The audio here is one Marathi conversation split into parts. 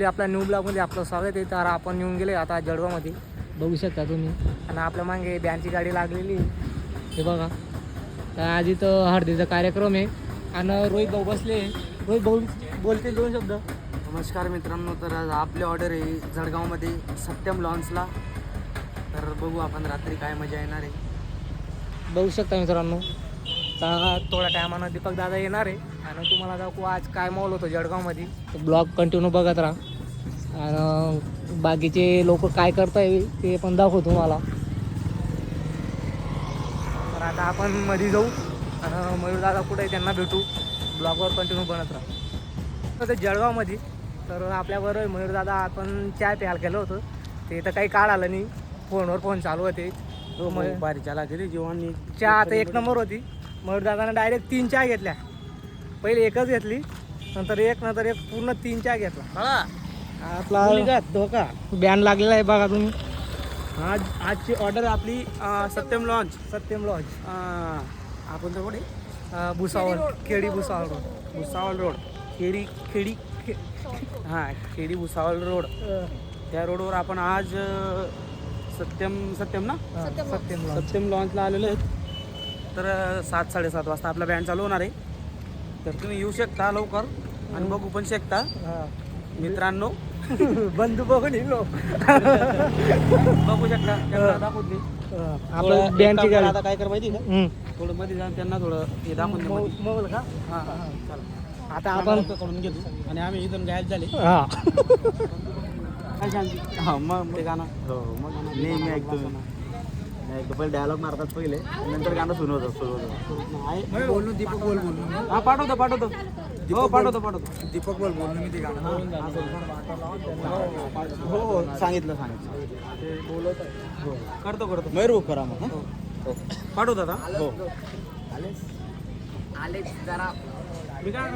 आपल्या न्यू ब्लॉगमध्ये आपलं स्वागत आहे. तर आपण येऊन गेले आता जळगावमध्ये, बघू शकता तुम्ही. आणि आपल्या मागे बँडची गाडी लागलेली हे बघा. तर आज इथं हळदीचा कार्यक्रम आहे आणि रोहित भाऊ बसले. रोहित भाऊ बोलते दोन शब्द. नमस्कार मित्रांनो, तर आज आपली ऑर्डर आहे जळगावमध्ये सत्यम लॉन्सला. तर बघू आपण रात्री काय मजा येणार आहे. बघू शकता मित्रांनो. तर थोड्या टायमानं दीपक दादा येणार आहे आणि तुम्हाला दाखवू आज काय मॉल होतं जळगावमध्ये. ब्लॉग कंटिन्यू बघत राहा आणि बाकीचे लोक काय करताय ते पण दाखवू तुम्हाला. तर आता आपण मध्ये जाऊ आणि मयूर दादा कुठे आहे त्यांना भेटू. ब्लॉगवर कंटिन्यू बनत राहा. तर जळगावमध्ये तर आपल्याबरोबर मयूर दादा. आपण चाय प्यायला केलं होतं ते तर काही काळ आलं नाही. फोनवर फोन चालू होते. बारी चला गेली जेवण. चहा आता एक नंबर होती. मयूर दादाने डायरेक्ट 3 चहा घेतल्या. पहिले एकच घेतली, नंतर एक पूर्ण 3 चहा घेतला. आपला धोका बॅन लागलेला आहे बघा तुम्ही. आजची ऑर्डर आपली सत्यम लॉन्च. सत्यम लॉन्च आपण तर कुठे भुसावळ, खेडी भुसावळ रोड. भुसावळ रोड, खेडी खेडी भुसावळ रोड. त्या रोडवर आपण आज सत्यम सत्यम लॉन्चला आलेलो आहेत. तर 7-7:30 वाजता आपला बँड चालू होणार आहे. तर तुम्ही येऊ शकता लवकर आणि बघू पण शकता मित्रांनो. बंधू बघून येलो बघू शकता. त्यांना दाखवून दे आपलं बँडची गाडी. आता काय कर माहिती का, थोडं मध्ये जाऊन त्यांना थोडं हे दाखवून दे मध्ये. मोबाईल का? हां चला. आता आपण करून घेतो आणि आम्ही इथून गायब झाले. हा काय सांगते. हां मग ते गाणं. हो मग नेहमी ऐकतो पहिले डायलॉग मारतात पहिले, नंतर गाणं सुरू होतं. बोलू दीपक बोलू. हा पाठवतो. हो पाठवतो. दीपक बोलू मी ते गाणं. हो सांगितलं ते बोलत आहे. हो करतो मयूर करा मग. हो पाठवतो दादा. हो आलेच जरा मी काय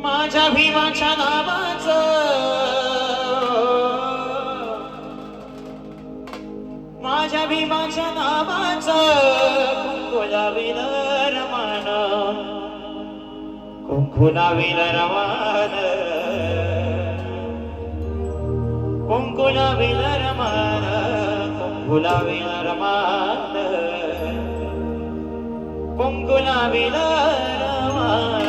माझ्या भीमाच्या नावाचं, माझ्या भीमाच्या नावाचं कुंकुला विलर मान, कुंकुला विलर मान, कुंकुला विलर मान, कुंकुला विलर मान, कुंकुला विलर मान.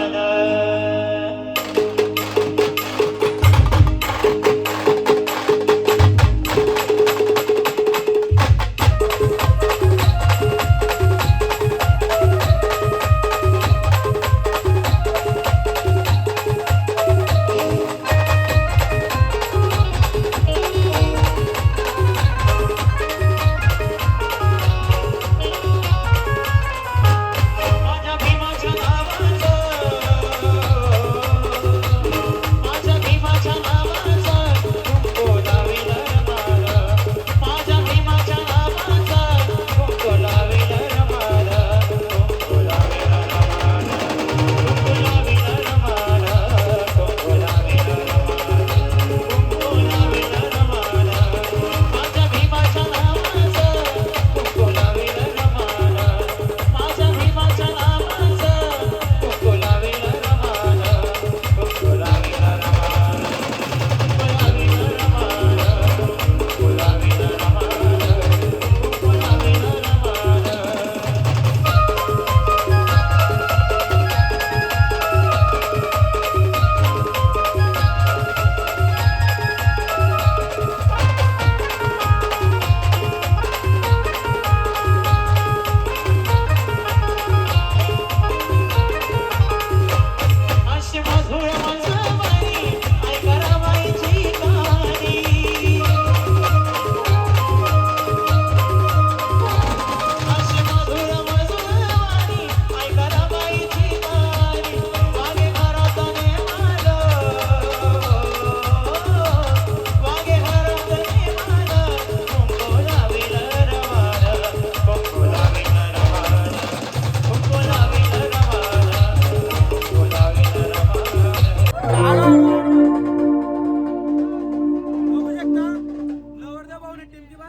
माझ्या भीमाच्या नावाचं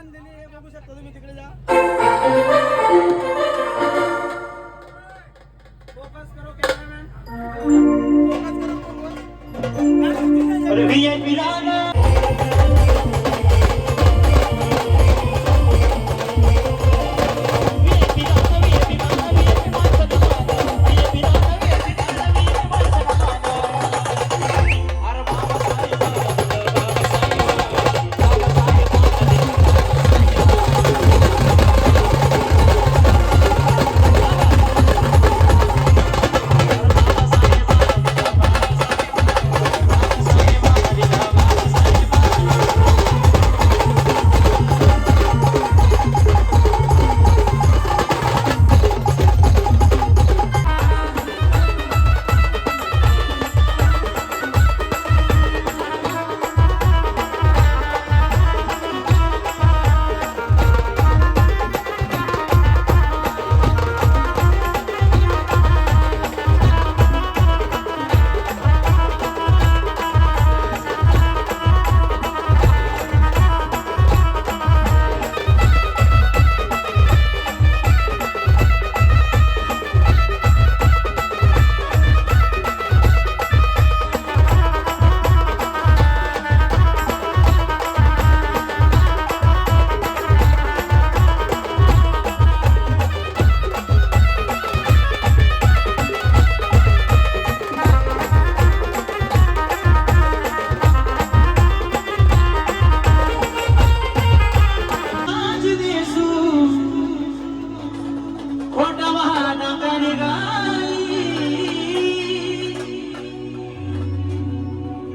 बांधलेली आहे बघू शकता तुम्ही तिकडे जा फोकस करो कॅमेरामॅन फोकस करो फोकस और VIP राणा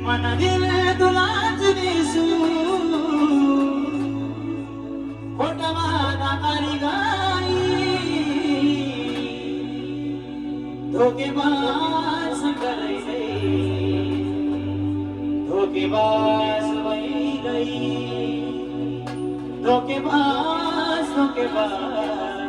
मन दिले तुलाच दिसू खोट वादा करी गाई धोकेबाज करैले धोकेबाज भई गई धोकेबाज धोकेबाज